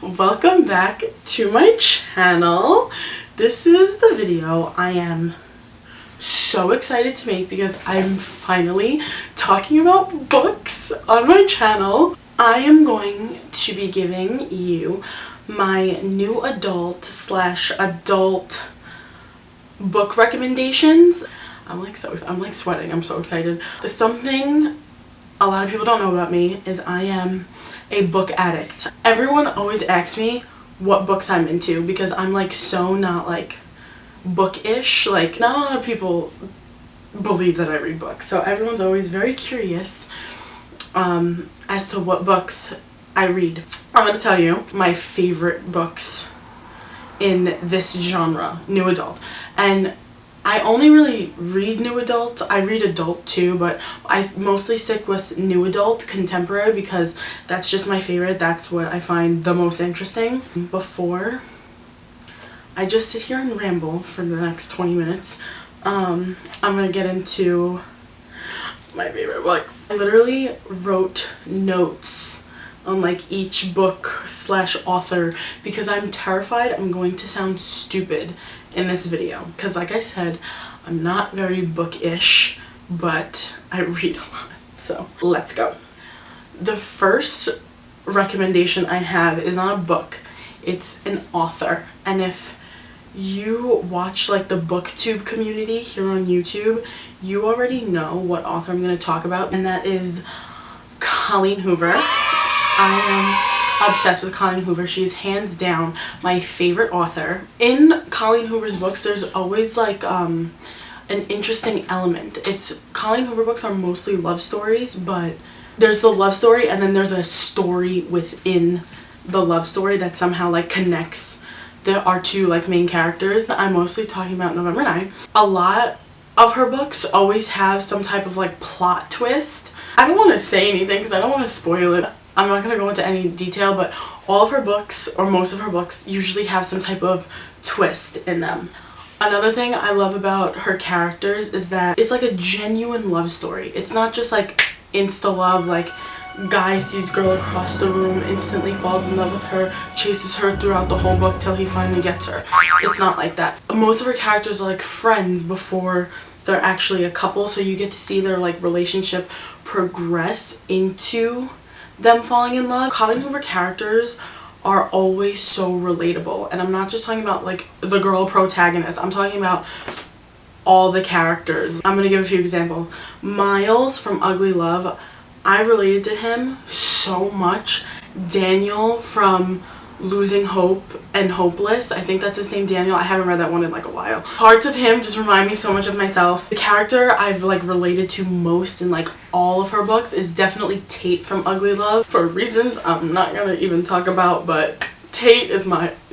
Welcome back to my channel. This is the video I am so excited to make because I'm finally talking about books on my channel. I am going to be giving you my new adult / adult book recommendations. I'm sweating. I'm so excited. Something a lot of people don't know about me is I am a book addict. Everyone always asks me what books I'm into because I'm like so not like bookish. Like not a lot of people believe that I read books. So everyone's always very curious as to what books I read. I'm going to tell you my favorite books in this genre, new adult. And I only really read new adult. I read adult too, but I mostly stick with new adult contemporary because that's just my favorite. That's what I find the most interesting. Before I just sit here and ramble for the next 20 minutes, I'm gonna get into my favorite books. I literally wrote notes on like each book / author because I'm terrified I'm going to sound stupid in this video because like I said, I'm not very bookish, but I read a lot. So let's go. The first recommendation I have is not a book, it's an author. And if you watch like the booktube community here on YouTube, you already know what author I'm going to talk about, and that is Colleen Hoover. I am obsessed with Colleen Hoover. She is hands down my favorite author. In Colleen Hoover's books, there's always like an interesting element. Colleen Hoover books are mostly love stories, but there's the love story and then there's a story within the love story that somehow like connects our two like main characters. I'm mostly talking about November 9. A lot of her books always have some type of like plot twist. I don't want to say anything because I don't want to spoil it. I'm not going to go into any detail, but all of her books, or most of her books, usually have some type of twist in them. Another thing I love about her characters is that it's like a genuine love story. It's not just like insta love, like guy sees girl across the room, instantly falls in love with her, chases her throughout the whole book till he finally gets her. It's not like that. Most of her characters are like friends before they're actually a couple, so you get to see their like relationship progress into them falling in love. Colleen Hoover characters are always so relatable, and I'm not just talking about like the girl protagonist. I'm talking about all the characters. I'm gonna give a few examples. Miles from Ugly Love, I related to him so much. Daniel from Losing Hope and Hopeless, I think that's his name, Daniel. I haven't read that one in like a while. Parts of him just remind me so much of myself. The character I've like related to most in like all of her books is definitely Tate from Ugly Love, for reasons I'm not gonna even talk about, but Tate is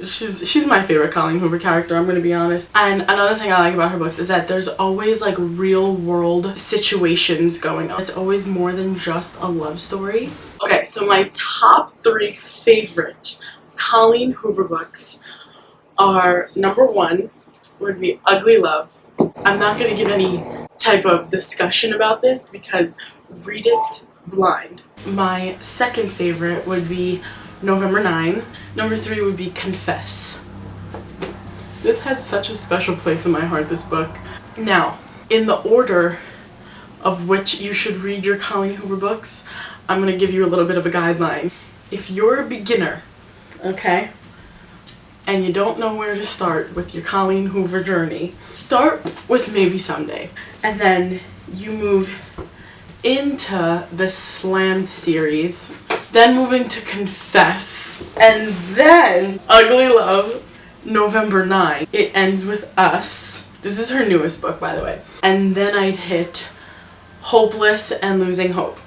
she's my favorite Colleen Hoover character, I'm gonna be honest. And another thing I like about her books is that there's always like real world situations going on. It's always more than just a love story. Okay, so my top 3 favorite Colleen Hoover books are, number 1 would be Ugly Love. I'm not going to give any type of discussion about this because read it blind. My second favorite would be November 9. Number 3 would be Confess. This has such a special place in my heart, this book. Now, in the order of which you should read your Colleen Hoover books, I'm going to give you a little bit of a guideline. If you're a beginner, okay, and you don't know where to start with your Colleen Hoover journey, start with Maybe Someday, and then you move into the Slammed series, then moving to Confess, and then Ugly Love, November 9. It ends with Us. This is her newest book, by the way. And then I'd hit Hopeless and Losing Hope.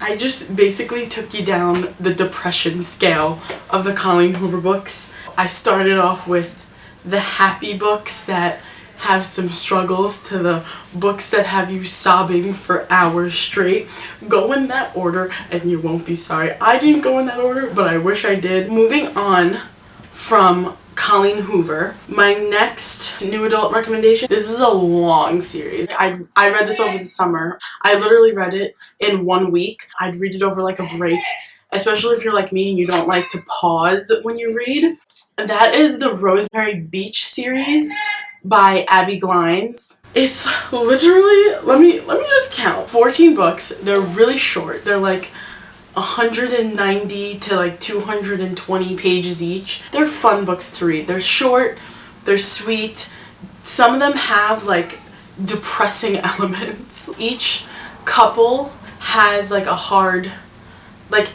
I just basically took you down the depression scale of the Colleen Hoover books. I started off with the happy books that have some struggles to the books that have you sobbing for hours straight. Go in that order and you won't be sorry. I didn't go in that order, but I wish I did. Moving on from Colleen Hoover, my next new adult recommendation, this is a long series. I read this over the summer. I literally read it in 1 week. I'd read it over like a break especially if you're like me and you don't like to pause when you read. That is the Rosemary Beach series by Abby Glines. It's literally, let me just count. 14 books. They're really short. They're like 190 to like 220 pages each. They're fun books to read. They're short, they're sweet. Some of them have like depressing elements. Each couple has like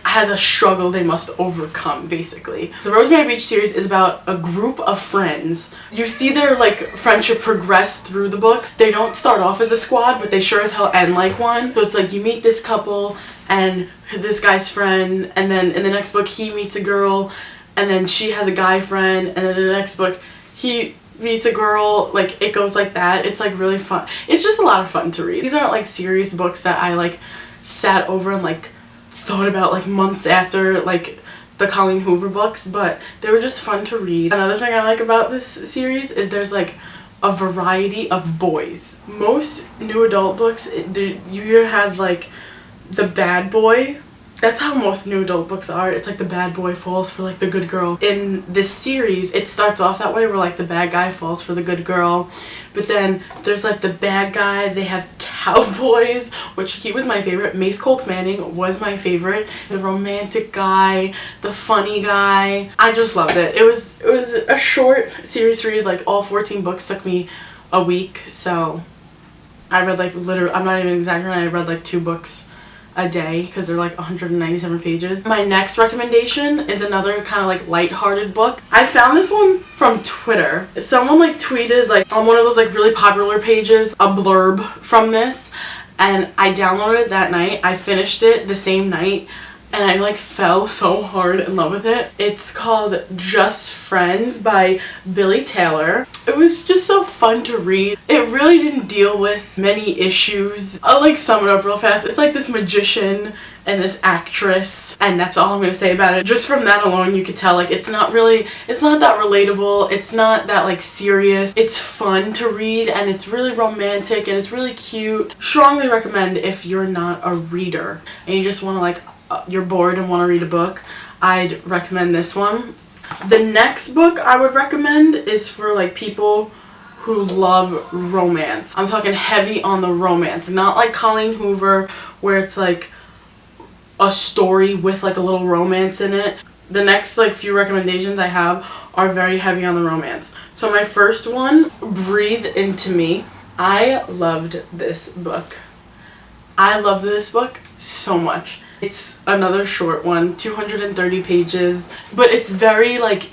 has a struggle they must overcome, basically. The Rosemary Beach series is about a group of friends. You see their like friendship progress through the books. They don't start off as a squad, but they sure as hell end like one. So it's like you meet this couple and this guy's friend, and then in the next book he meets a girl, and then she has a guy friend, and then in the next book he meets a girl. Like, it goes like that. It's like really fun. It's just a lot of fun to read. These aren't like serious books that I like sat over and like thought about like months after like the Colleen Hoover books, but they were just fun to read. Another thing I like about this series is there's like a variety of boys. Most new adult books, you either have like the bad boy. That's how most new adult books are. It's like the bad boy falls for like the good girl. In this series, it starts off that way where like the bad guy falls for the good girl. But then there's like the bad guy. They have cowboys, which he was my favorite. Mace Colts Manning was my favorite. The romantic guy, the funny guy. I just loved it. It was a short series to read. Like all 14 books took me a week. So I read like literally, I'm not even exaggerating, I read like 2 books a day because they're like 197 pages. My next recommendation is another kind of like lighthearted book. I found this one from Twitter. Someone like tweeted like on one of those like really popular pages a blurb from this, and I downloaded it that night. I finished it the same night, and I like fell so hard in love with it. It's called Just Friends by Billy Taylor. It was just so fun to read. It really didn't deal with many issues. I'll like sum it up real fast. It's like this magician and this actress, and that's all I'm gonna say about it. Just from that alone you could tell like it's not that relatable, it's not that like serious. It's fun to read and it's really romantic and it's really cute. Strongly recommend if you're not a reader and you just want to like you're bored and want to read a book. I'd recommend this one. The next book I would recommend is for like people who love romance. I'm talking heavy on the romance, not like Colleen Hoover where it's like a story with like a little romance in it. The next like few recommendations I have are very heavy on the romance. So my first one, Breathe Into Me. I loved this book. I loved this book so much. It's another short one, 230 pages, but it's very like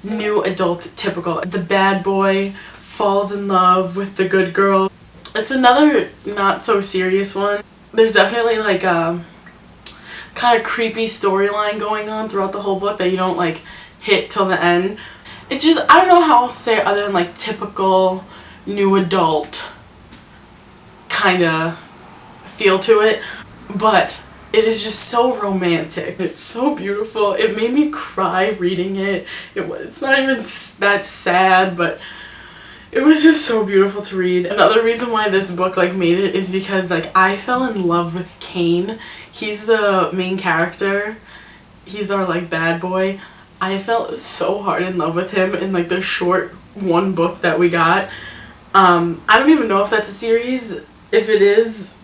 new adult typical. The bad boy falls in love with the good girl. It's another not so serious one. There's definitely like a kind of creepy storyline going on throughout the whole book that you don't like hit till the end. It's just, I don't know how else to say it other than like typical new adult kind of feel to it, but it is just so romantic. It's so beautiful. It made me cry reading it. It's not even that sad, but it was just so beautiful to read. Another reason why this book like made it is because like I fell in love with Kane. He's the main character. He's our like bad boy. I felt so hard in love with him in like the short one book that we got. I don't even know if that's a series. If it is,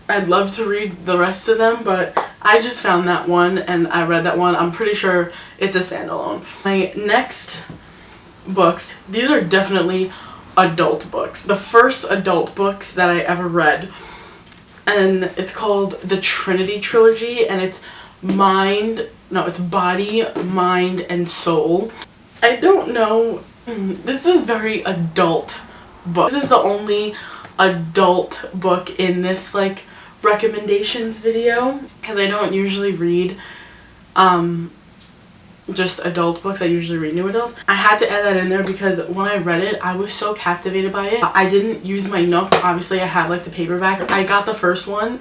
I'd love to read the rest of them, but I just found that one and I read that one. I'm pretty sure it's a standalone. My next books, these are definitely adult books. The first adult books that I ever read, and it's called the Trinity Trilogy, and it's Body, Mind, and Soul. I don't know, this is very adult book. This is the only adult book in this like recommendations video because I don't usually read just adult books. I usually read new adult. I had to add that in there because when I read it I was so captivated by it. I didn't use my Nook. Obviously I had like the paperback. I got the first one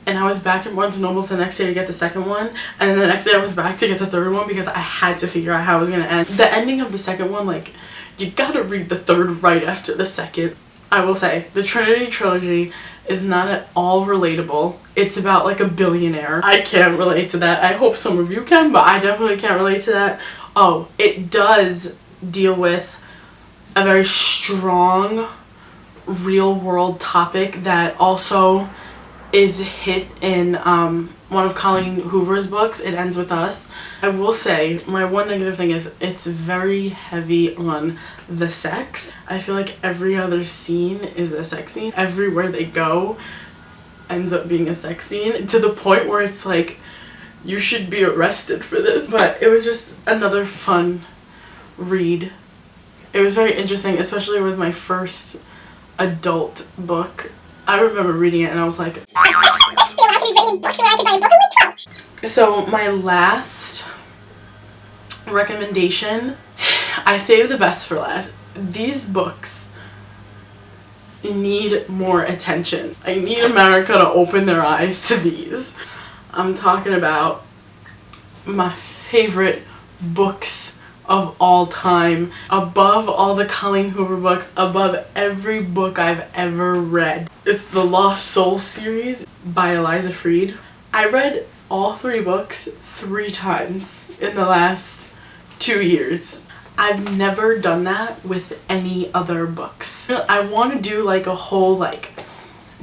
and I was back at Barnes & Noble's the next day to get the second one, and then the next day I was back to get the third one because I had to figure out how it was gonna end. The ending of the second one, like, you gotta read the third right after the second. I will say, the Trinity Trilogy is not at all relatable. It's about like a billionaire. I can't relate to that. I hope some of you can, but I definitely can't relate to that. Oh, it does deal with a very strong real world topic that also is hit in one of Colleen Hoover's books, It Ends With Us. I will say my one negative thing is it's very heavy on the sex. I feel like every other scene is a sex scene. Everywhere they go ends up being a sex scene, to the point where it's like you should be arrested for this. But it was just another fun read. It was very interesting, especially it was my first adult book. I remember reading it and I was like, so my last recommendation, I saved the best for last. These books need more attention. I need America to open their eyes to these. I'm talking about my favorite books of all time, above all the Colleen Hoover books, above every book I've ever read. It's the Lost Soul series by Eliza Freed. I read all 3 books 3 times in the last 2 years. I've never done that with any other books. I want to do like a whole like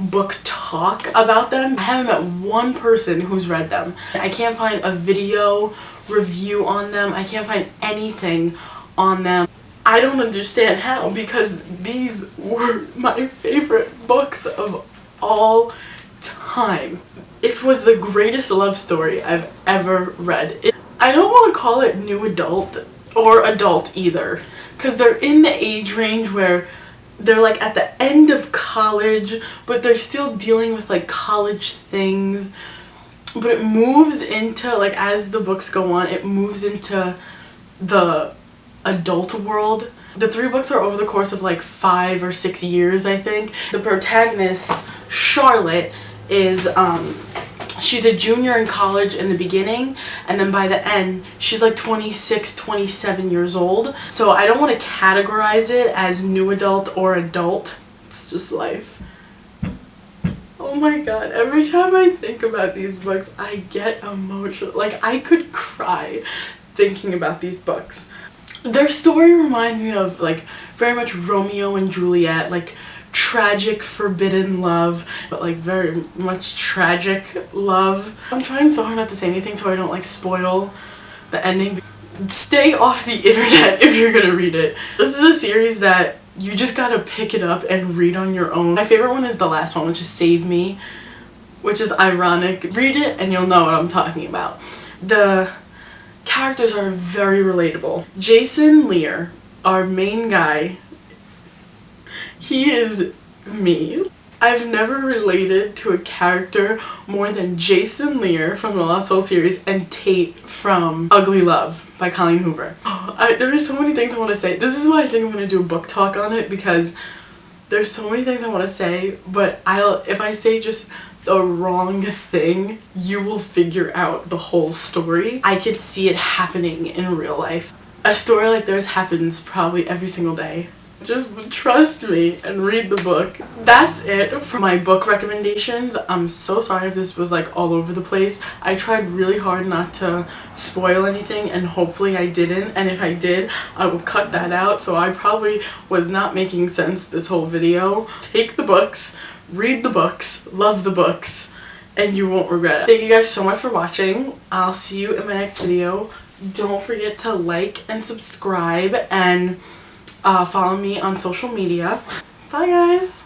book talk about them. I haven't met one person who's read them. I can't find a video review on them. I can't find anything on them. I don't understand how, because these were my favorite books of all time. It was the greatest love story I've ever read. I don't want to call it new adult or adult either, because they're in the age range where they're like at the end of college, but they're still dealing with like college things. But it moves into, like, as the books go on, it moves into the adult world. The 3 books are over the course of like 5 or 6 years, I think. The protagonist, Charlotte, is she's a junior in college in the beginning, and then by the end she's like 26, 27 years old. So I don't want to categorize it as new adult or adult. It's just life. Oh my god, every time I think about these books, I get emotional. Like, I could cry thinking about these books. Their story reminds me of, like, very much Romeo and Juliet, like, tragic forbidden love, but, like, very much tragic love. I'm trying so hard not to say anything so I don't, like, spoil the ending. Stay off the internet if you're gonna read it. This is a series that you just gotta pick it up and read on your own. My favorite one is the last one, which is Save Me, which is ironic. Read it and you'll know what I'm talking about. The characters are very relatable. Jason Lear, our main guy, he is me. I've never related to a character more than Jason Lear from the Lost Soul series and Tate from Ugly Love by Colleen Hoover. There are so many things I want to say. This is why I think I'm going to do a book talk on it, because there's so many things I want to say, but if I say just the wrong thing, you will figure out the whole story. I could see it happening in real life. A story like theirs happens probably every single day. Just trust me and read the book. That's it for my book recommendations. I'm so sorry if this was like all over the place. I tried really hard not to spoil anything, and hopefully I didn't, and if I did, I will cut that out. So I probably was not making sense this whole video. Take the books, read the books, love the books, and you won't regret it. Thank you guys so much for watching. I'll see you in my next video. Don't forget to like and subscribe and follow me on social media. Bye guys!